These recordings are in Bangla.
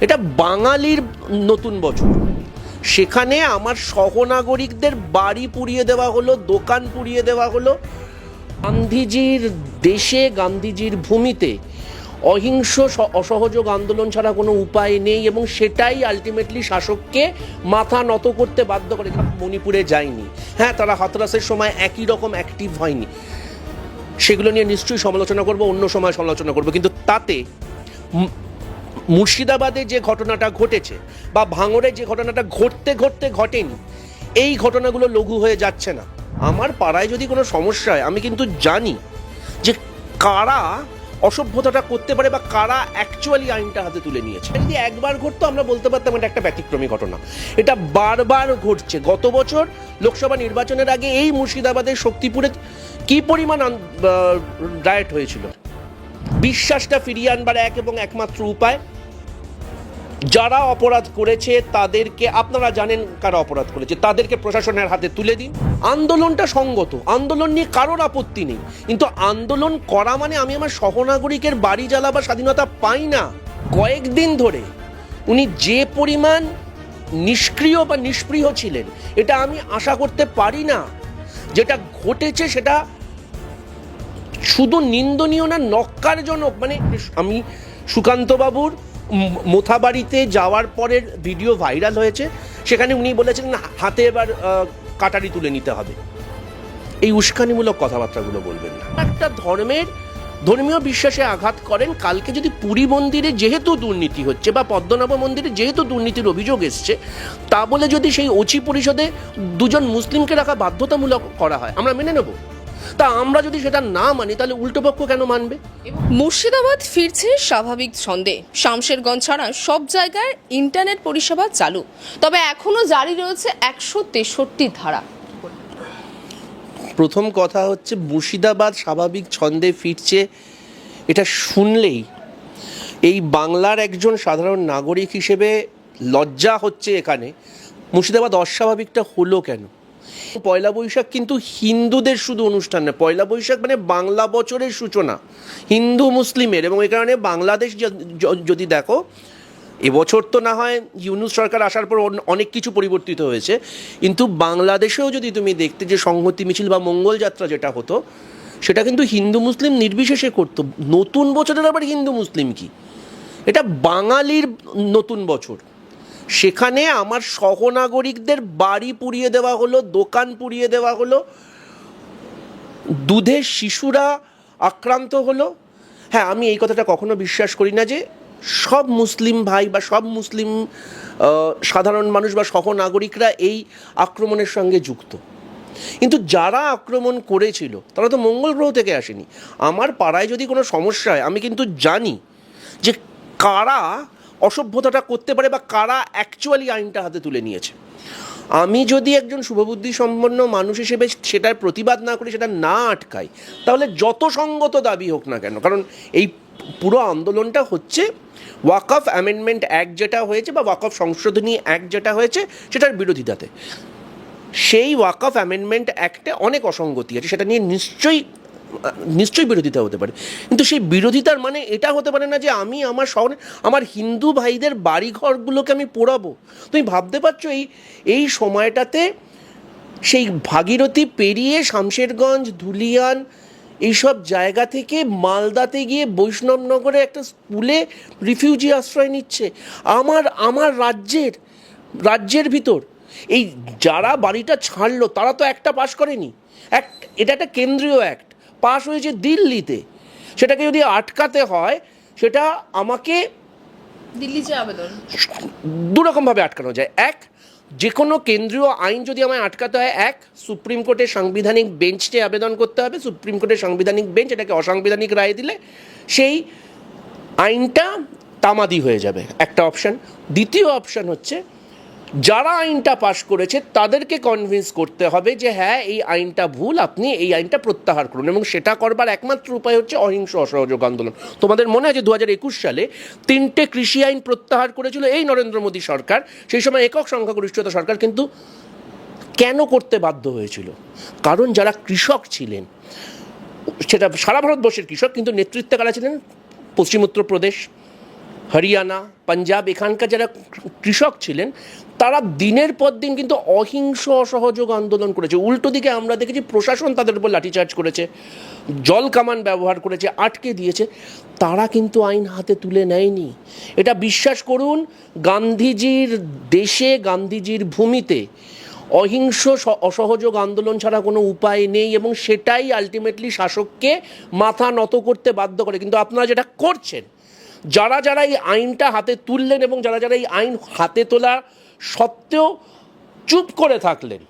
এটা বাঙালির নতুন বছর। সেখানে আমার সহনাগরিকদের বাড়ি পুড়িয়ে দেওয়া হলো, দোকান পুড়িয়ে দেওয়া হলো। গান্ধীজির দেশে, গান্ধীজির ভূমিতে অহিংস অসহযোগ আন্দোলন ছাড়া কোনো উপায় নেই, এবং সেটাই আলটিমেটলি শাসককে মাথা নত করতে বাধ্য করে। মণিপুরে যায়নি, হ্যাঁ, তারা হাতরাসের সময় একই রকম অ্যাক্টিভ হয়নি, সেগুলো নিয়ে নিশ্চয়ই সমালোচনা করব, অন্য সময় সমালোচনা করব, কিন্তু তাতে মুর্শিদাবাদে যে ঘটনাটা ঘটেছে বা ভাঙড়ে যে ঘটনাটা ঘটতে ঘটতে ঘটেনি, এই ঘটনাগুলো লঘু হয়ে যাচ্ছে না। আমার পাড়ায় যদি কোনো সমস্যা হয়, আমি কিন্তু জানি যে কারা অসভ্যতাটা করতে পারে বা কারা অ্যাকচুয়ালি আইনটা হাতে তুলে নিয়েছে। যদি একবার ঘটতো আমরা বলতে পারতাম এটা একটা ব্যতিক্রমী ঘটনা। এটা বারবার ঘটছে। গত বছর লোকসভা নির্বাচনের আগে এই মুর্শিদাবাদের শক্তিপুরে কি পরিমাণ রায়ট হয়েছিল। বিশ্বাসটা ফিরিয়ে আনবার এক এবং একমাত্র উপায়, যারা অপরাধ করেছে তাদেরকে, আপনারা জানেন কারা অপরাধ করেছে, তাদেরকে প্রশাসনের হাতে তুলে দিন। আন্দোলনটা সঙ্গত, আন্দোলন নিয়ে কারোর আপত্তি নেই, কিন্তু আন্দোলন করা মানে আমি আমার সহনাগরিকের বাড়ি জ্বালা বা স্বাধীনতা পাই না। কয়েকদিন ধরে উনি যে পরিমাণ নিষ্ক্রিয় বা নিষ্পৃহ ছিলেন, এটা আমি আশা করতে পারি না। যেটা ঘটেছে সেটা শুধু নিন্দনীয় না, নক্কারজনক। মানে আমি সুকান্তবাবুর মোথাবাড়িতে যাওয়ার পরের ভিডিও ভাইরাল হয়েছে, সেখানে উনি বলেছেন না, হাতে এবার কাটারি তুলে নিতে হবে। এই উস্কানিমূলক কথাবার্তাগুলো বলবেন না। একটা ধর্মীয় বিশ্বাসে আঘাত করেন। কালকে যদি পুরী মন্দিরে যেহেতু দুর্নীতি হচ্ছে বা পদ্মনাভ মন্দিরে যেহেতু দুর্নীতির অভিযোগ এসছে, তা বলে যদি সেই ওচি পরিষদে দুজন মুসলিমকে রাখা বাধ্যতামূলক করা হয়, আমরা মেনে নেব? তা আমরা যদি সেটা না মানি, তাহলে উল্টো পক্ষ কেন মানবে? মুর্শিদাবাদ ফিরছে স্বাভাবিক ছন্দে। শামশেরগঞ্জ ছাড়া সব জায়গায় ইন্টারনেট পরিষেবা চালু, তবে এখনো জারি রয়েছে 163 ধারা। প্রথম কথা হচ্ছে, মুর্শিদাবাদ স্বাভাবিক ছন্দে ফিরছে, এটা শুনলেই এই বাংলার একজন সাধারণ নাগরিক হিসেবে লজ্জা হচ্ছে। এখানে মুর্শিদাবাদ অস্বাভাবিকটা হলো কেন? পয়লা বৈশাখ কিন্তু হিন্দুদের শুধু অনুষ্ঠান নয়, পয়লা বৈশাখ মানে বাংলা বছরের সূচনা হিন্দু মুসলিমের। এবং এই কারণে বাংলাদেশ যদি দেখো, এবছর তো না হয় ইউনূস সরকার আসার পর অনেক কিছু পরিবর্তিত হয়েছে, কিন্তু বাংলাদেশেও যদি তুমি দেখতে যে সংহতি মিছিল বা মঙ্গল যাত্রা যেটা হতো, সেটা কিন্তু হিন্দু মুসলিম নির্বিশেষে করতো। নতুন বছরের আবার হিন্দু মুসলিম কি? এটা বাঙালির নতুন বছর। সেখানে আমার সহনাগরিকদের বাড়ি পুড়িয়ে দেওয়া হলো, দোকান পুড়িয়ে দেওয়া হলো, দুধের শিশুরা আক্রান্ত হলো। হ্যাঁ, আমি এই কথাটা কখনো বিশ্বাস করি না যে সব মুসলিম ভাই বা সব মুসলিম সাধারণ মানুষ বা সহনাগরিকরা এই আক্রমণের সঙ্গে যুক্ত, কিন্তু যারা আক্রমণ করেছিল তারা তো মঙ্গল গ্রহ থেকে আসেনি। আমার পাড়ায় যদি কোনো সমস্যা হয়, আমি কিন্তু জানি যে কারা অসভ্যতাটা করতে পারে বা কারা অ্যাকচুয়ালি আইনটা হাতে তুলে নিয়েছে। আমি যদি একজন শুভবুদ্ধি সম্পন্ন মানুষ হিসেবে সেটার প্রতিবাদ না করি, সেটা না আটকাই, তাহলে যত সঙ্গত দাবি হোক না কেন, কারণ এই পুরো আন্দোলনটা হচ্ছে ওয়াকফ অ্যামেন্ডমেন্ট অ্যাক্ট যেটা হয়েছে বা ওয়াকফ সংশোধনী অ্যাক্ট যেটা হয়েছে, সেটার বিরোধিতাতে। সেই ওয়াকফ অ্যামেন্ডমেন্ট অ্যাক্টে অনেক অসঙ্গতি আছে, সেটা নিয়ে নিশ্চয়ই বিরোধিতা হতে পারে, কিন্তু সেই বিরোধিতার মানে এটা হতে পারে না যে আমি আমার হিন্দু ভাইদের বাড়িঘরগুলোকে আমি পোড়াবো। তুমি ভাবতে পারছো এই সময়টাতে সেই ভাগীরথী পেরিয়ে শামশেরগঞ্জ, ধুলিয়ান এইসব জায়গা থেকে মালদাতে গিয়ে বৈষ্ণবনগরে একটা স্কুলে রিফিউজি আশ্রয় নিচ্ছে আমার রাজ্যের ভিতর। এই যারা বাড়িটা ছাড়লো তারা তো একটা পাশ করেনি, এটা একটা কেন্দ্রীয় অ্যাক্ট পাশ হয়েছে দিল্লিতে। সেটাকে যদি আটকাতে হয়, সেটা আমাকে দিল্লি যে আবেদন দুরকমভাবে আটকানো যায়। এক, যে কোনো কেন্দ্রীয় আইন যদি আমায় আটকাতে হয়, এক, সুপ্রিম কোর্টের সাংবিধানিক বেঞ্চে আবেদন করতে হবে। সুপ্রিম কোর্টের সাংবিধানিক বেঞ্চ এটাকে অসাংবিধানিক রায় দিলে সেই আইনটা তামাদি হয়ে যাবে, একটা অপশান। দ্বিতীয় অপশান হচ্ছে, যারা আইনটা পাশ করেছে তাদেরকে কনভিন্স করতে হবে যে হ্যাঁ, এই আইনটা ভুল, আপনি এই আইনটা প্রত্যাহার করুন। এবং সেটা করবার একমাত্র উপায় হচ্ছে অহিংস অসহযোগ আন্দোলন। তোমাদের মনে আছে 2021 সালে 3টে কৃষি আইন প্রত্যাহার করেছিল এই নরেন্দ্র মোদী সরকার, সেই সময় একক সংখ্যাগরিষ্ঠতা সরকার। কিন্তু কেন করতে বাধ্য হয়েছিল? কারণ যারা কৃষক ছিলেন, সেটা সারা ভারতবর্ষের কৃষক, কিন্তু নেতৃত্বে কারা ছিলেন? পশ্চিম উত্তরপ্রদেশ, হরিয়ানা, পাঞ্জাব এখানকার যারা কৃষক ছিলেন তারা দিনের পর দিন কিন্তু অহিংস অসহযোগ আন্দোলন করেছে। উল্টো দিকে আমরা দেখেছি প্রশাসন তাদের উপর লাঠিচার্জ করেছে, জল কামান ব্যবহার করেছে, আটকে দিয়েছে। তারা কিন্তু আইন হাতে তুলে নেয়নি। এটা বিশ্বাস করুন, গান্ধীজির দেশে, গান্ধীজির ভূমিতে অহিংস অসহযোগ আন্দোলন ছাড়া কোনো উপায় নেই, এবং সেটাই আলটিমেটলি শাসককে মাথা নত করতে বাধ্য করে। কিন্তু আপনারা যেটা করছেন, যারা যারা এই আইনটা হাতে তুললেন এবং যারা যারা এই আইন হাতে তোলা সত্ত্বেও চুপ করে থাকলেন,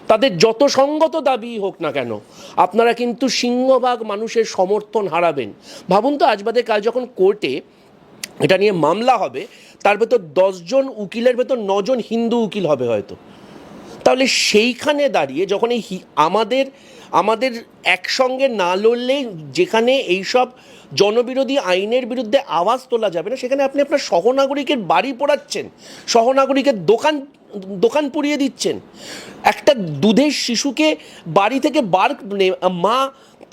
তাদের যত সঙ্গত দাবি হোক না কেন, আপনারা কিন্তু সিংহভাগ মানুষের সমর্থন হারাবেন। ভাবুন তো, আজ বাদে কাল যখন কোর্টে এটা নিয়ে মামলা হবে, তার ভেতর 10 জন উকিলের ভেতর 9 জন হিন্দু উকিল হবে হয়তো। তাহলে সেইখানে দাঁড়িয়ে যখন এই আমাদের একসঙ্গে না লড়লে যেখানে এইসব জনবিরোধী আইনের বিরুদ্ধে আওয়াজ তোলা যাবে না, সেখানে আপনি আপনার সহনাগরিকের বাড়ি পোড়াচ্ছেন, সহনাগরিকের দোকান পুড়িয়ে দিচ্ছেন, একটা দুধের শিশুকে বাড়ি থেকে মা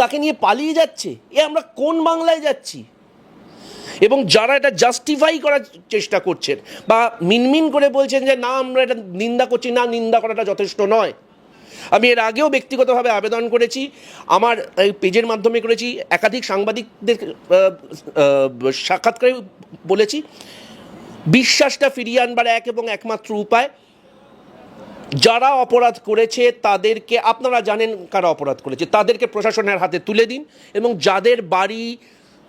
তাকে নিয়ে পালিয়ে যাচ্ছে। আমরা কোন বাংলায় যাচ্ছি? এবং যারা এটা জাস্টিফাই করার চেষ্টা করছেন বা মিনমিন করে বলছেন যে না আমরা এটা নিন্দা করছি, না, নিন্দা করাটা যথেষ্ট নয়। আমি এর আগেও ব্যক্তিগতভাবে আবেদন করেছি, আমার এই পেজের মাধ্যমে করেছি, একাধিক সাংবাদিকদের সাক্ষাৎকারে বলেছি, বিশ্বাসটা ফিরিয়ে আনবার এক এবং একমাত্র উপায়, যারা অপরাধ করেছে তাদেরকে, আপনারা জানেন কারা অপরাধ করেছে, তাদেরকে প্রশাসনের হাতে তুলে দিন, এবং যাদের বাড়ি,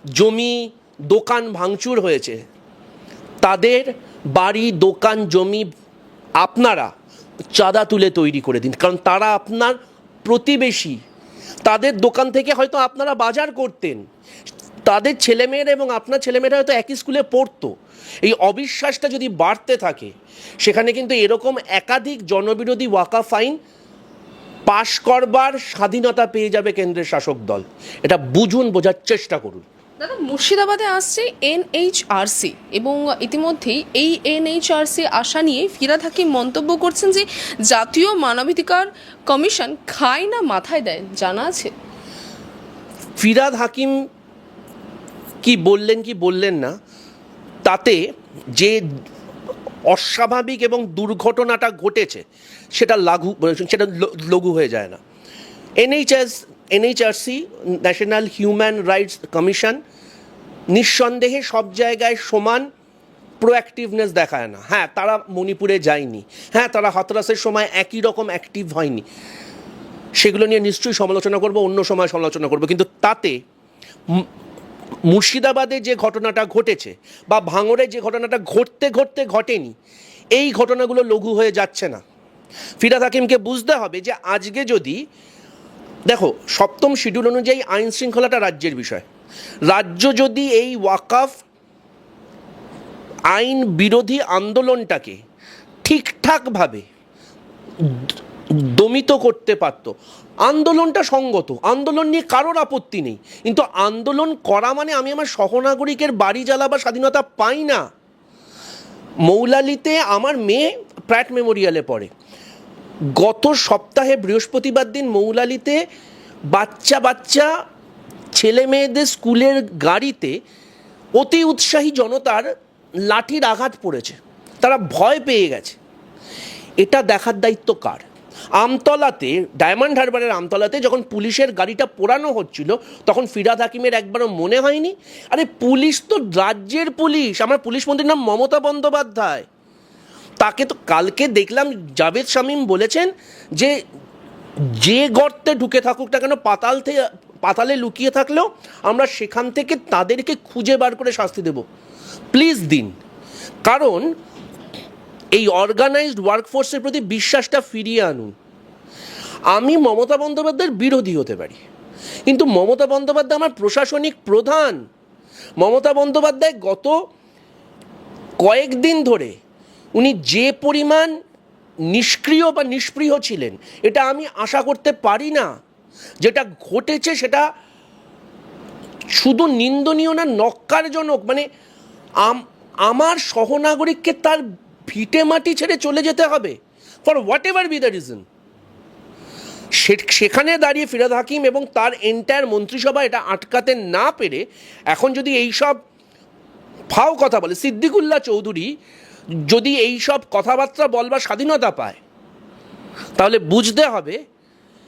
জমি, দোকান ভাঙচুর হয়েছে, তাদের বাড়ি, দোকান, জমি আপনারা চাঁদা তুলে তৈরি করে দিন। কারণ তারা আপনার প্রতিবেশী, তাদের দোকান থেকে হয়তো আপনারা বাজার করতেন, তাদের ছেলেমেয়েরা এবং আপনার ছেলেমেয়েরা হয়তো একই স্কুলে পড়তো। এই অবিশ্বাসটা যদি বাড়তে থাকে, সেখানে কিন্তু এরকম একাধিক জনবিরোধী ওয়াকাফ আইন পাশ করবার স্বাধীনতা পেয়ে যাবে কেন্দ্রের শাসক দল। এটা বুঝুন, বোঝার চেষ্টা করুন। দাদা, মুর্শিদাবাদে আসছে এনএইচআরসি, এবং ইতিমধ্যেই এই এনএইচআরসি আশা নিয়ে ফিরহাদ হাকিম মন্তব্য করছেন যে জাতীয় মানবাধিকার কমিশন খায় না মাথায় দেয়, জানা আছে? ফিরহাদ হাকিম কি বললেন কি বললেন না, তাতে যে অস্বাভাবিক এবং দুর্ঘটনাটা ঘটেছে সেটা লঘু হয়ে যায় না। NHRC, national human rights commission, নিঃসন্দেহে সব জায়গায় সমান প্রোঅ্যাক্টিভনেস দেখায় না। হ্যাঁ, তারা মণিপুরে যায়নি, হ্যাঁ তারা হাতরাসের সময় একই রকম অ্যাক্টিভ হয়নি, সেগুলো নিয়ে নিশ্চয়ই সমালোচনা করব, অন্য সময় সমালোচনা করব। কিন্তু তাতে মুর্শিদাবাদে যে ঘটনাটা ঘটেছে বা ভাঙড়ে যে ঘটনাটা ঘটতে ঘটেনি, এই ঘটনাগুলো লঘু হয়ে যাচ্ছে না। ফিরহাদ হাকিমকে বুঝতে হবে যে আজকে যদি দেখো, 7ম শিডিউল অনুযায়ী আইন শৃঙ্খলাটা রাজ্যের বিষয়। রাজ্য যদি এই ওয়াকাফ আইন বিরোধী আন্দোলনটাকে ঠিকঠাকভাবে দমিত করতে পারত, আন্দোলনটা সঙ্গত, আন্দোলন নিয়ে কারোর আপত্তি নেই, কিন্তু আন্দোলন করা মানে আমি আমার সহনাগরিকের বাড়ি জ্বালাবার স্বাধীনতা পাই না। মৌলালিতে আমার মেয়ে প্র্যাট মেমোরিয়ালে পড়ে, গত সপ্তাহে বৃহস্পতিবার দিন মৌলালিতে বাচ্চা ছেলে মেয়েদের স্কুলের গাড়িতে অতি উৎসাহী জনতার লাঠির আঘাত পড়েছে, তারা ভয় পেয়ে গেছে। এটা দেখার দায়িত্ব কার? আমতলাতে, ডায়মন্ড হারবারের আমতলাতে যখন পুলিশের গাড়িটা পোড়ানো হচ্ছিল, তখন ফিরহাদ হাকিমের একবারও মনে হয়নি আরে পুলিশ তো রাজ্যের পুলিশ, আমার পুলিশ মন্ত্রীর নাম মমতা বন্দ্যোপাধ্যায়, তাকে তো কালকে দেখলাম জাভেদ শামীম বলেছেন যে গর্তে ঢুকে থাকুক না কেন, পাতালে লুকিয়ে থাকলেও আমরা সেখান থেকে তাদেরকে খুঁজে বার করে শাস্তি দেব। প্লিজ দিন, কারণ এই অর্গানাইজড ওয়ার্কফোর্সের প্রতি বিশ্বাসটা ফিরিয়ে আনুন। আমি মমতা বন্দ্যোপাধ্যায়ের বিরোধী হতে পারি, কিন্তু মমতা বন্দ্যোপাধ্যায় আমার প্রশাসনিক প্রধান। মমতা বন্দ্যোপাধ্যায় গত কয়েকদিন ধরে উনি যে পরিমাণ নিষ্ক্রিয় বা নিষ্পৃহ ছিলেন, এটা আমি আশা করতে পারি না। যেটা ঘটেছে সেটা শুধু নিন্দনীয় না, নক্কারজনক। মানে আমার সহনাগরিককে তার ভিটে মাটি ছেড়ে চলে যেতে হবে for what ever be the reason. সেখানে দাঁড়িয়ে ফিরহাদ হাকিম এবং তার এন্টায়ার মন্ত্রিসভা এটা আটকাতে না পেরে এখন যদি এইসব ফাও কথা বলে। সিদ্দিকুল্লাহ চৌধুরী যদি এই সব কথাবার্তা বলবার স্বাধীনতা পায়, তাহলে বুঝতে হবে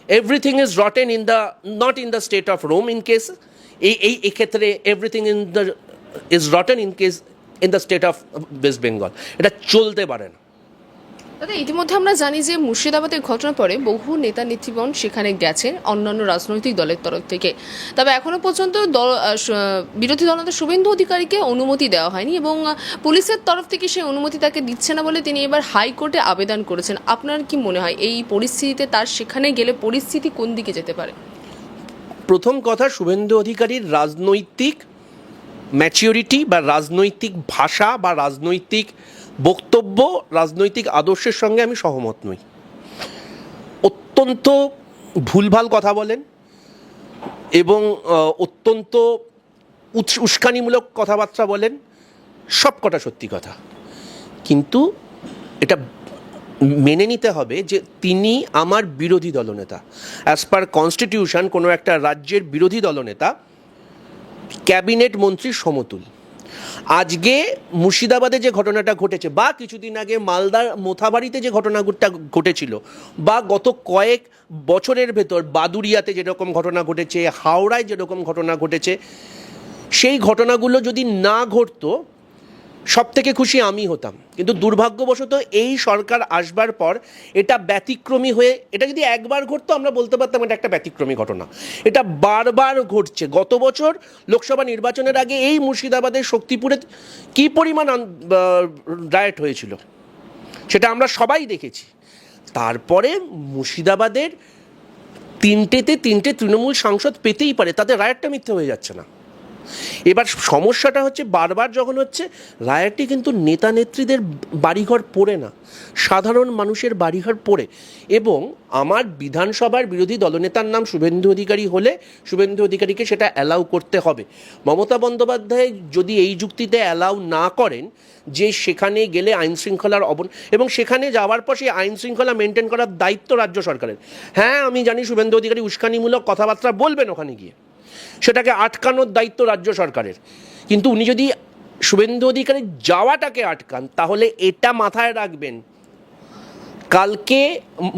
everything is rotten in the not in the state of Rome in case, এই ক্ষেত্রে everything in the is rotten in case in the state of West Bengal. এটা চলতে পারে না। দাদা, ইতিমধ্যে আমরা জানি যে মুর্শিদাবাদের ঘটনার পরে বহু নেতা নেতৃগণ সেখানে গেছেন অন্যান্য রাজনৈতিক দলের তরফ থেকে। তবে এখনো পর্যন্ত বিরোধী দলনেতা শুভেন্দু অধিকারীকে অনুমতি দেওয়া হয়নি এবং পুলিশের তরফ থেকে সেই অনুমতি তাকে দিচ্ছে না বলে তিনি এবার হাইকোর্টে আবেদন করেছেন। আপনার কি মনে হয় এই পরিস্থিতিতে তার সেখানে গেলে পরিস্থিতি কোন দিকে যেতে পারে? প্রথম কথা, শুভেন্দু অধিকারীর রাজনৈতিক ম্যাচিউরিটি বা রাজনৈতিক ভাষা বা রাজনৈতিক বক্তব্য, রাজনৈতিক আদর্শের সঙ্গে আমি সহমত নই। অত্যন্ত ভুলভাল কথা বলেন এবং অত্যন্ত উস্কানিমূলক কথাবার্তা বলেন, সব কটা সত্যি কথা। কিন্তু এটা মেনে নিতে হবে যে তিনি আমার বিরোধী দলনেতা। অ্যাজ পার কনস্টিটিউশন কোনো একটা রাজ্যের বিরোধী দলনেতা ক্যাবিনেট মন্ত্রীর সমতুল। আজকে মুর্শিদাবাদে যে ঘটনাটা ঘটেছে বা কিছুদিন আগে মালদার মোথাবাড়িতে যে ঘটনাটা ঘটেছিল বা গত কয়েক বছরের ভেতর বাদুড়িয়াতে যেরকম ঘটনা ঘটেছে, হাওড়ায় যেরকম ঘটনা ঘটেছে, সেই ঘটনাগুলো যদি না ঘটতো সব থেকে খুশি আমি হতাম। কিন্তু দুর্ভাগ্যবশত এই সরকার আসবার পর এটা ব্যতিক্রমী হয়ে, এটা যদি একবার ঘটতো আমরা বলতে পারতাম এটা একটা ব্যতিক্রমী ঘটনা। এটা বারবার ঘটছে। গত বছর লোকসভা নির্বাচনের আগে এই মুর্শিদাবাদের শক্তিপুরে কী পরিমাণ রায়ট হয়েছিল সেটা আমরা সবাই দেখেছি। তারপরে মুর্শিদাবাদের তিনটে তৃণমূল সাংসদ পেতেই পারে, তাতে রায়টটা মিথ্যে হয়ে যাচ্ছে না। এবার সমস্যাটা হচ্ছে বারবার যখন হচ্ছে, রায়টি কিন্তু নেতা নেত্রীদের বাড়িঘর পড়ে না, সাধারণ মানুষের বাড়িঘর পড়ে। এবং আমার বিধানসভার বিরোধী দলনেতার নাম শুভেন্দু অধিকারী হলে শুভেন্দু অধিকারীকে সেটা অ্যালাউ করতে হবে। মমতা বন্দ্যোপাধ্যায় যদি এই যুক্তিতে অ্যালাউ না করেন যে সেখানে গেলে আইন শৃঙ্খলার এবং সেখানে যাওয়ার পর সেই আইন শৃঙ্খলা মেনটেন করার দায়িত্ব রাজ্য সরকারের। হ্যাঁ, আমি জানি শুভেন্দু অধিকারী উস্কানিমূলক কথাবার্তা বলবেন ওখানে গিয়ে, সেটাকে আটকানোর দায়িত্ব রাজ্য সরকারের। কিন্তু উনি যদি শুভেন্দু অধিকারী যাওয়াটাকে আটকান, তাহলে এটা মাথায় রাখবেন, কালকে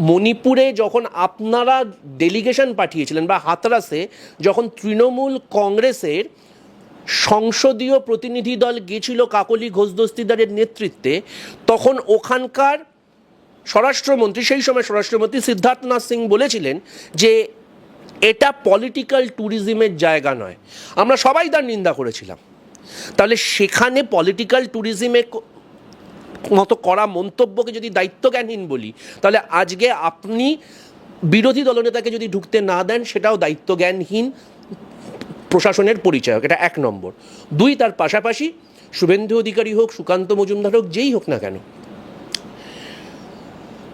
মণিপুরে যখন আপনারা ডেলিগেশন পাঠিয়েছিলেন বা হাতরাসে যখন তৃণমূল কংগ্রেসের সংসদীয় প্রতিনিধি দল গেছিল কাকলি ঘোষ দস্তিদারের নেতৃত্বে, তখন ওখানকার স্বরাষ্ট্রমন্ত্রী, সেই সময় স্বরাষ্ট্রমন্ত্রী সিদ্ধার্থনাথ সিং বলেছিলেন যে এটা পলিটিক্যাল ট্যুরিজমের জায়গা নয়। আমরা সবাই তার নিন্দা করেছিলাম। তাহলে সেখানে পলিটিক্যাল ট্যুরিজমের মতো করা মন্তব্যকে যদি দায়িত্বজ্ঞানহীন বলি, তাহলে আজকে আপনি বিরোধী দলনেতাকে যদি ঢুকতে না দেন, সেটাও দায়িত্বজ্ঞানহীন প্রশাসনের পরিচয়। এটা 1 নম্বর। 2, তার পাশাপাশি শুভেন্দু অধিকারী হোক, সুকান্ত মজুমদার হোক, যেই হোক না কেন,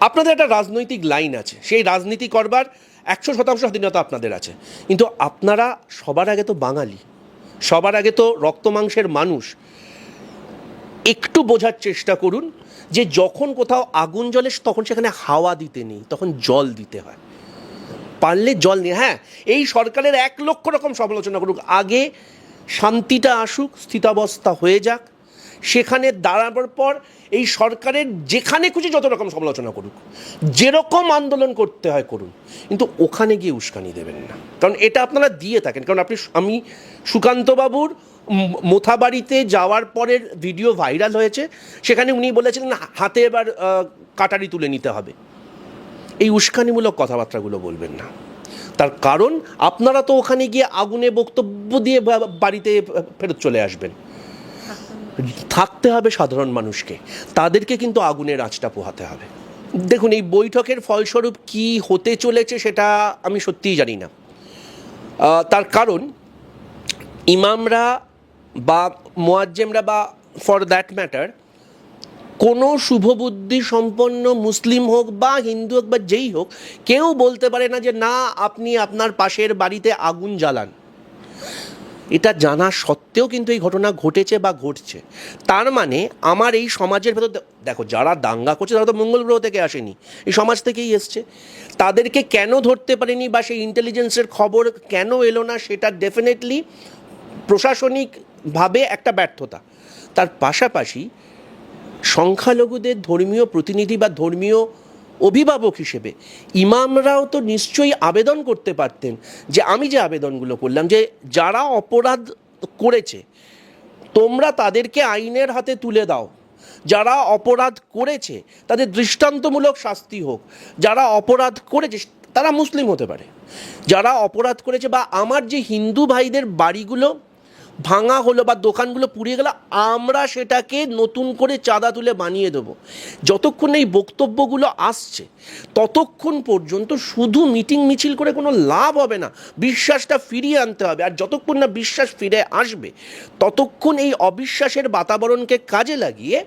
আপনাদের একটা রাজনৈতিক লাইন আছে, সেই রাজনীতি করবার 100% স্বাধীনতা আপনাদের আছে। কিন্তু আপনারা সবার আগে তো বাঙালি, সবার আগে তো রক্ত মাংসের মানুষ। একটু বোঝার চেষ্টা করুন যে যখন কোথাও আগুন জ্বলে তখন সেখানে হাওয়া দিতে নেই, তখন জল দিতে হয়। পারলে জল নিয়ে, হ্যাঁ, এই সরকারের 1 লক্ষ রকম সমালোচনা করুক, আগে শান্তিটা আসুক, স্থিতাবস্থা হয়ে যাক, সেখানে দাঁড়াবার পর এই সরকারের যেখানে খুশি যত রকম সমালোচনা করুক, যেরকম আন্দোলন করতে হয় করুন, কিন্তু ওখানে গিয়ে উস্কানি দেবেন না। কারণ এটা আপনারা দিয়ে থাকেন। কারণ আমি সুকান্তবাবুর মোথাবাড়িতে যাওয়ার পরের ভিডিও ভাইরাল হয়েছে, সেখানে উনি বলেছিলেন হাতে এবার কাটারি তুলে নিতে হবে। এই উস্কানিমূলক কথাবার্তাগুলো বলবেন না। তার কারণ আপনারা তো ওখানে গিয়ে আগুনে বক্তব্য দিয়ে বাড়িতে ফেরত চলে আসবেন। থাকতে হবে সাধারণ মানুষকে, তাদেরকে কিন্তু আগুনের আঁচটা পোহাতে হবে। দেখুন, এই বৈঠকের ফলস্বরূপ কি হতে চলেছে সেটা আমি সত্যিই জানি না। তার কারণ ইমামরা বা মুয়াজ্জেমরা বা ফর দ্যাট ম্যাটার কোনো শুভবুদ্ধি সম্পন্ন মুসলিম হোক বা হিন্দু হোক বা যেই হোক, কেউ বলতে পারে না যে না আপনি আপনার পাশের বাড়িতে আগুন জ্বালান। এটা জানা সত্ত্বেও কিন্তু এই ঘটনা ঘটেছে বা ঘটছে। তার মানে আমার এই সমাজের ভেতর দেখো, যারা দাঙ্গা করছে তারা তো মঙ্গল গ্রহ থেকে আসেনি, এই সমাজ থেকেই এসছে। তাদেরকে কেন ধরতে পারেনি বা সেই ইন্টেলিজেন্সের খবর কেন এলো না, সেটা ডেফিনেটলি প্রশাসনিকভাবে একটা ব্যর্থতা। তার পাশাপাশি সংখ্যালঘুদের ধর্মীয় প্রতিনিধি বা ধর্মীয় অভিভাবক হিসেবে ইমামরাও তো নিশ্চয়ই আবেদন করতে পারতেন, যে আমি যে আবেদনগুলো করলাম, যে যারা অপরাধ করেছে তোমরা তাদেরকে আইনের হাতে তুলে দাও, যারা অপরাধ করেছে তাদের দৃষ্টান্তমূলক শাস্তি হোক, যারা অপরাধ করেছে তারা মুসলিম হতে পারে, যারা অপরাধ করেছে, বা আমার যে হিন্দু ভাইদের বাড়িগুলো ভাঙা হলো বা দোকানগুলো পুড়িয়ে গেল, আমরা সেটাকে নতুন করে চাঁদা তুলে বানিয়ে দেবো। যতক্ষণ এই বক্তব্যগুলো আসছে ততক্ষণ পর্যন্ত শুধু মিটিং মিছিল করে কোনো লাভ হবে না, বিশ্বাসটা ফিরিয়ে আনতে হবে। আর যতক্ষণ না বিশ্বাস ফিরে আসবে ততক্ষণ এই অবিশ্বাসের বাতাবরণকে কাজে লাগিয়ে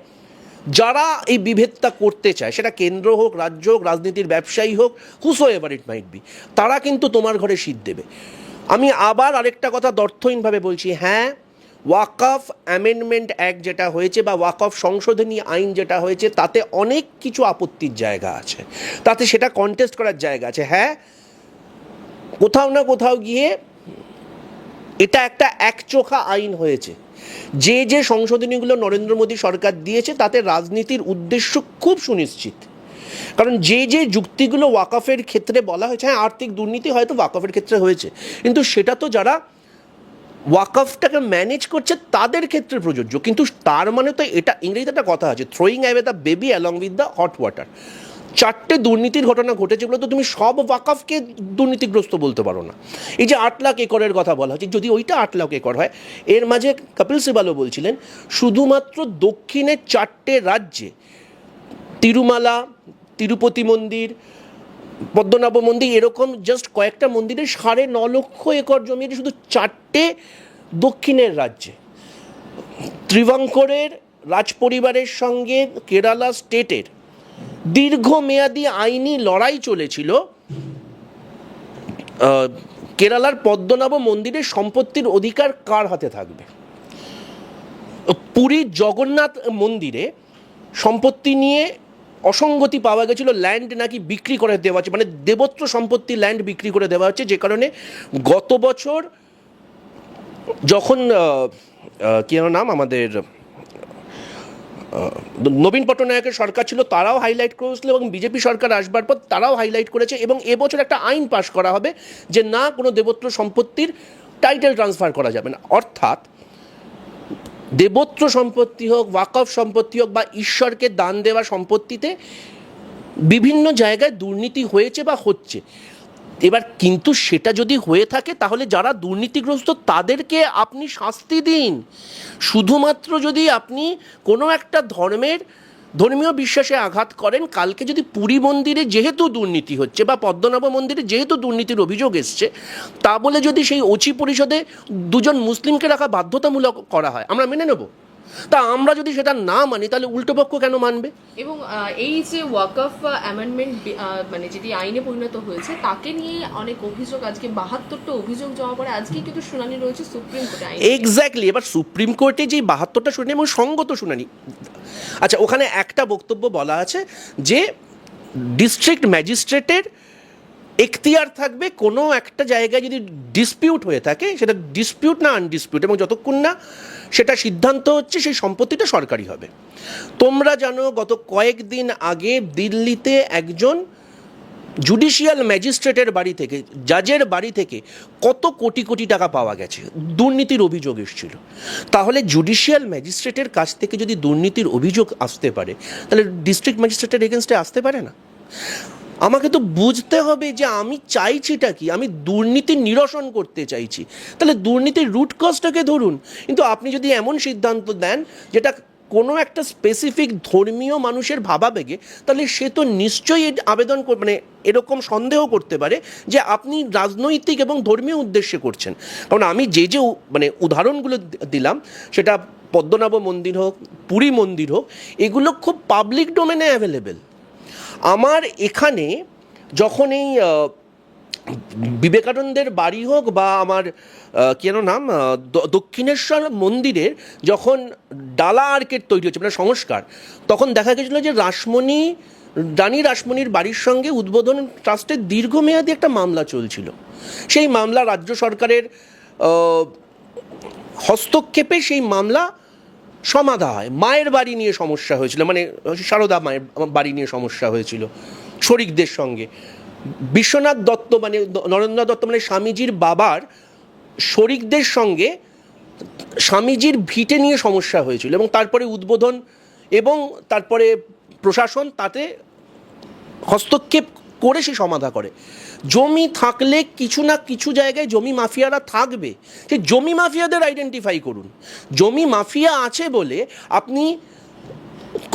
যারা এই বিভেদটা করতে চায়, সেটা কেন্দ্র হোক, রাজ্য হোক, রাজনীতির ব্যবসায়ী হোক, হুসো এভার ইট মাইট বি, তারা কিন্তু তোমার ঘরে শীত দেবে। আমি আবার আরেকটা কথা অর্থহীনভাবে বলছি, হ্যাঁ, ওয়াকফ অ্যামেন্ডমেন্ট অ্যাক্ট যেটা হয়েছে বা ওয়াকফ সংশোধনী আইন যেটা হয়েছে তাতে অনেক কিছু আপত্তির জায়গা আছে, তাতে সেটা কন্টেস্ট করার জায়গা আছে। হ্যাঁ, কোথাও না কোথাও গিয়ে এটা একটা একচোখা আইন হয়েছে। যে যে সংশোধনীগুলো নরেন্দ্র মোদী সরকার দিয়েছে তাতে রাজনীতির উদ্দেশ্য খুব সুনিশ্চিত, কারণ যে যে যুক্তিগুলো ওয়াকফের ক্ষেত্রে বলা হয়েছে, হ্যাঁ আর্থিক দুর্নীতি হয়তো ওয়াকফের ক্ষেত্রে হয়েছে, কিন্তু সেটা তো যারা ওয়াকফটাকে ম্যানেজ করছে তাদের ক্ষেত্রে প্রযোজ্য। কিন্তু তার মানে তো এটা, ইংরেজিতে একটা কথা আছে, throwing away the baby along with the hot water. 4টে দুর্নীতির ঘটনা ঘটেছে বলে তো তুমি সব ওয়াকফকে দুর্নীতিগ্রস্ত বলতে পারো না। এই যে 8 লাখ একরের কথা বলা হচ্ছে, যদি ওইটা 8 লাখ একর হয়, এর মাঝে কপিল সিবালও বলছিলেন শুধুমাত্র দক্ষিণের 4টে রাজ্যে, তিরুমালা, তিরুপতি মন্দির, পদ্মনাভ মন্দির, এরকম জাস্ট কয়েকটা মন্দিরে 9.5 লক্ষ একর জমি শুধু 4টে দক্ষিণের রাজ্যে। ত্রিভঙ্করের রাজপরিবারের সঙ্গে কেরালা স্টেটের দীর্ঘমেয়াদী আইনি লড়াই চলেছিল কেরালার পদ্মনাভ মন্দিরের সম্পত্তির অধিকার কার হাতে থাকবে। পুরীর জগন্নাথ মন্দিরে সম্পত্তি নিয়ে অসঙ্গতি পাওয়া গেছিলো, ল্যান্ড নাকি বিক্রি করে দেওয়া হচ্ছে, মানে দেবত্র সম্পত্তি ল্যান্ড বিক্রি করে দেওয়া হচ্ছে, যে কারণে গত বছর যখন কি নাম আমাদের নবীন পট্টনায়কের সরকার ছিল তারাও হাইলাইট করেছিল, এবং বিজেপি সরকার আসবার পর তারাও হাইলাইট করেছে, এবং এবছর একটা আইন পাশ করা হবে যে না, কোনো দেবত্র সম্পত্তির টাইটেল ট্রান্সফার করা যাবে না। অর্থাৎ দেবত্র সম্পত্তি হোক, ওয়াকফ সম্পত্তি হোক, বা ঈশ্বরকে দান দেওয়া সম্পত্তিতে বিভিন্ন জায়গায় দুর্নীতি হয়েছে বা হচ্ছে। এবার কিন্তু সেটা যদি হয়ে থাকে তাহলে যারা দুর্নীতিগ্রস্ত তাদেরকে আপনি শাস্তি দিন। শুধুমাত্র যদি আপনি কোনো একটা ধর্মীয় বিশ্বাসে আঘাত করেন, কালকে যদি পুরী মন্দিরে যেহেতু দুর্নীতি হচ্ছে বা পদ্মনাভ মন্দিরে যেহেতু দুর্নীতির অভিযোগ এসছে, তা বলে যদি সেই ওচি পরিষদে 2জন মুসলিমকে রাখা বাধ্যতামূলক করা হয়, আমরা মেনে নেব? তা আমরা যদি সেটা না মানি তাহলে উল্টোপক্ষ কেন মানবে? এবং এই যে ওয়াকফ অ্যামেন্ডমেন্ট মানে যেটি আইনে পরিণত হয়েছে তাকে নিয়ে অনেক অভিযোগ, আজকে 72টা অভিযোগ জমা পড়ে, আজকে কিন্তু শুনানি রয়েছে সুপ্রিম কোর্টে। এক্স্যাক্টলি, এবার সুপ্রিম কোর্টে যে 72টা শুনানি এবং সঙ্গত শুনানি, আচ্ছা ওখানে একটা বক্তব্য বলা আছে যে ডিস্ট্রিক্ট ম্যাজিস্ট্রেটের এখতিয়ার থাকবে কোনো একটা জায়গায় যদি ডিসপিউট হয়ে থাকে, সেটা ডিসপিউট না আনডিসপিউট, এবং যতক্ষণ না সেটা সিদ্ধান্ত হচ্ছে সেই সম্পত্তিটা সরকারি হবে। তোমরা জানো গত কয়েকদিন আগে দিল্লিতে একজন জুডিশিয়াল ম্যাজিস্ট্রেটের বাড়ি থেকে, জাজের বাড়ি থেকে কত কোটি কোটি টাকা পাওয়া গেছে, দুর্নীতির অভিযোগ এসেছিল। তাহলে জুডিশিয়াল ম্যাজিস্ট্রেটের কাছ থেকে যদি দুর্নীতির অভিযোগ আসতে পারে, তাহলে ডিস্ট্রিক্ট ম্যাজিস্ট্রেটের এগেনস্টে আসতে পারে না? আমাকে তো বুঝতে হবে যে আমি চাইছিটা কি, আমি দুর্নীতি নিরসন করতে চাইছি, তাহলে দুর্নীতির রুট কজটাকে ধরুন। কিন্তু আপনি যদি এমন সিদ্ধান্ত দেন যেটা কোনো একটা স্পেসিফিক ধর্মীয় মানুষের ভাবাবেগে, তাহলে সে তো নিশ্চয়ই আবেদন মানে এরকম সন্দেহ করতে পারে যে আপনি রাজনৈতিক এবং ধর্মীয় উদ্দেশ্যে করছেন। কারণ আমি যে মানে উদাহরণগুলো দিলাম, সেটা পদ্মনাভ মন্দির হোক, পুরী মন্দির হোক, এগুলো খুব পাবলিক ডোমেনে অ্যাভেলেবেল। আমার এখানে যখন এই বিবেকানন্দের বাড়ি হোক বা আমার কেন নাম দক্ষিণেশ্বর মন্দিরের যখন ডালা আর্কেড তৈরি হচ্ছে, মানে সংস্কার, তখন দেখা গেছিলো যে রানী রাসমণির বাড়ির সঙ্গে উদ্বোধন ট্রাস্টের দীর্ঘমেয়াদী একটা মামলা চলছিল। সেই মামলা রাজ্য সরকারের হস্তক্ষেপে সেই মামলা সমাধা হয়। মায়ের বাড়ি নিয়ে সমস্যা হয়েছিল, মানে সারদা মায়ের বাড়ি নিয়ে সমস্যা হয়েছিল শরিকদের সঙ্গে। বিশ্বনাথ দত্ত মানে নরেন্দ্রনাথ দত্ত মানে স্বামীজির বাবার শরিকদের সঙ্গে স্বামীজির ভিটে নিয়ে সমস্যা হয়েছিল, এবং তারপরে উদ্বোধন এবং তারপরে প্রশাসন তাতে হস্তক্ষেপ করে সে সমাধা করে। জমি থাকলে কিছু না কিছু জায়গায় জমি মাফিয়ারা থাকবে, সেই জমি মাফিয়াদের আইডেন্টিফাই করুন। জমি মাফিয়া আছে বলে আপনি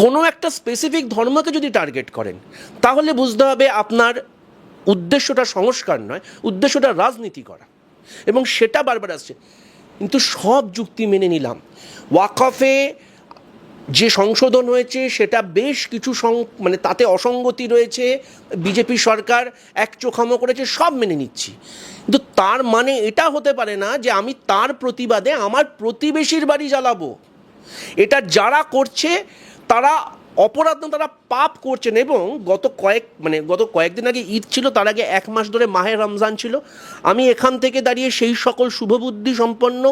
কোনো একটা স্পেসিফিক ধর্মকে যদি টার্গেট করেন, তাহলে বুঝতে হবে আপনার উদ্দেশ্যটা সংস্কার নয়, উদ্দেশ্যটা রাজনীতি করা, এবং সেটা বারবার আসছে। কিন্তু সব যুক্তি মেনে নিলাম। ওয়াকফে যে সংশোধন হয়েছে সেটা বেশ কিছু মানে তাতে অসঙ্গতি রয়েছে, বিজেপি সরকার এক চোখামো করেছে, সব মেনে নিচ্ছি। কিন্তু তার মানে এটা হতে পারে না যে আমি তার প্রতিবাদে আমার প্রতিবেশীর বাড়ি জ্বালাবো। এটা যারা করছে তারা অপরাধ না, তারা পাপ করছেন। এবং গত কয়েকদিন আগে ঈদ ছিল, তার আগে 1 মাস ধরে মাহে রমজান ছিল। আমি এখান থেকে দাঁড়িয়ে সেই সকল শুভবুদ্ধি সম্পন্ন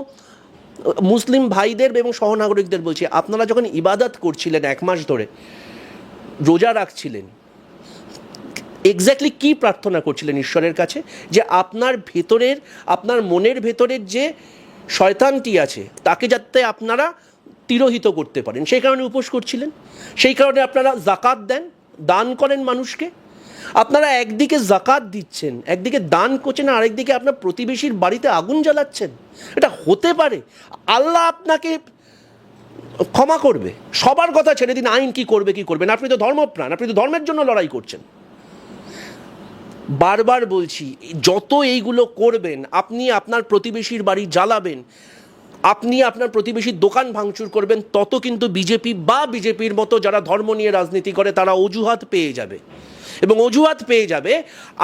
মুসলিম ভাইদের এবং সহনাগরিকদের বলছি, আপনারা যখন ইবাদত করছিলেন 1 মাস ধরে, রোজা রাখছিলেন, এক্স্যাক্টলি কি প্রার্থনা করছিলেন ঈশ্বরের কাছে? যে আপনার ভেতরের, আপনার মনের ভেতরের যে শয়তানটি আছে তাকে যাতে আপনারা তিরোহিত করতে পারেন, সেই কারণে উপোস করছিলেন। সেই কারণে আপনারা জাকাত দেন, দান করেন মানুষকে। আপনারা একদিকে জাকাত দিচ্ছেন, একদিকে দান করছেন, আর আরেকদিকে আপনার প্রতিবেশীর বাড়িতে আগুন জ্বালাচ্ছেন। এটা হতে পারে? আল্লাহ আপনাকে ক্ষমা করবে? সবার কথা ছেড়ে দিন, আইন কি করবে কি করবে না। আপনি তো ধর্মপ্রাণ, আপনি তো ধর্মের জন্য লড়াই করছেন। বারবার বলছি, যত এইগুলো করবেন, আপনি আপনার প্রতিবেশীর বাড়ি জ্বালাবেন, আপনি আপনার প্রতিবেশীর দোকান ভাঙচুর করবেন, তত কিন্তু বিজেপি বা বিজেপির মতো যারা ধর্ম নিয়ে রাজনীতি করে তারা অজুহাত পেয়ে যাবে, এবং অজুহাত পেয়ে যাবে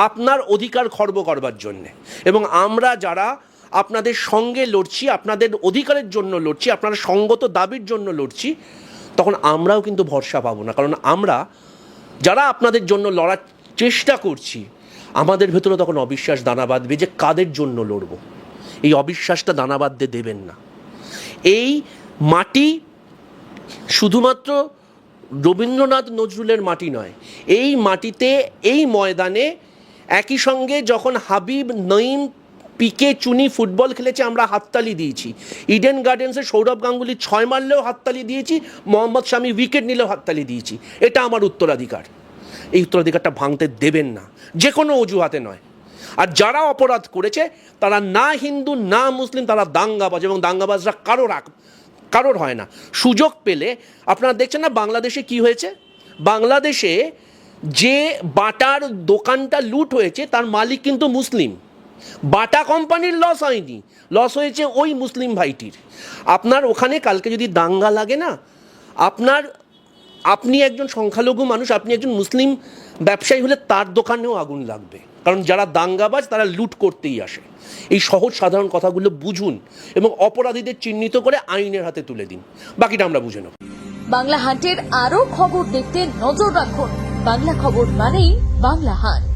আপনার অধিকার খর্ব করবার জন্যে। এবং আমরা যারা আপনাদের সঙ্গে লড়ছি, আপনাদের অধিকারের জন্য লড়ছি, আপনার সঙ্গত দাবির জন্য লড়ছি, তখন আমরাও কিন্তু ভরসা পাবো না। কারণ আমরা যারা আপনাদের জন্য লড়ার চেষ্টা করছি, আমাদের ভেতরে তখন অবিশ্বাস দানা বাঁধবে যে কাদের জন্য লড়ব। এই অবিশ্বাসটা দানা বাঁধতে দেবেন না। এই মাটি শুধুমাত্র রবীন্দ্রনাথ নজরুলের মাটি নয়, এই মাটিতে, এই ময়দানে একই সঙ্গে যখন হাবিব, নঈম, পিকে, চুনি ফুটবল খেলেছে আমরা হাততালি দিয়েছি। ইডেন গার্ডেন্সে সৌরভ গাঙ্গুলি 6 মারলেও হাততালি দিয়েছি, মোহাম্মদ শামি উইকেট নিলেও হাততালি দিয়েছি। এটা আমার উত্তরাধিকার। এই উত্তরাধিকারটা ভাঙতে দেবেন না, যে কোনো অজুহাতে নয়। আর যারা অপরাধ করেছে তারা না হিন্দু না মুসলিম, তারা দাঙ্গাবাজ, এবং দাঙ্গাবাজরা কারোর হয় না। সুযোগ পেলে আপনারা দেখছেন না বাংলাদেশে কি হয়েছে। বাংলাদেশে যে বাটার দোকানটা লুট হয়েছে তার মালিক কিন্তু মুসলিম। বাটা কোম্পানির লস হয়নি, লস হয়েছে ওই মুসলিম ভাইটির। আপনার ওখানে কালকে যদি দাঙ্গা লাগে না, আপনি একজন সংখ্যালঘু মানুষ, আপনি একজন মুসলিম ব্যবসায়ী হলে তার দোকানেও আগুন লাগবে। কারণ যারা দাঙ্গাবাজ তারা লুট করতেই আসে। এই সহজ সাধারণ কথাগুলো বুঝুন এবং অপরাধীদের চিহ্নিত করে আইনের হাতে তুলে দিন, বাকিটা আমরা বুঝে নেব। বাংলা হাটের আরো খবর দেখতে নজর রাখুন। বাংলা খবর মানেই বাংলা হাট।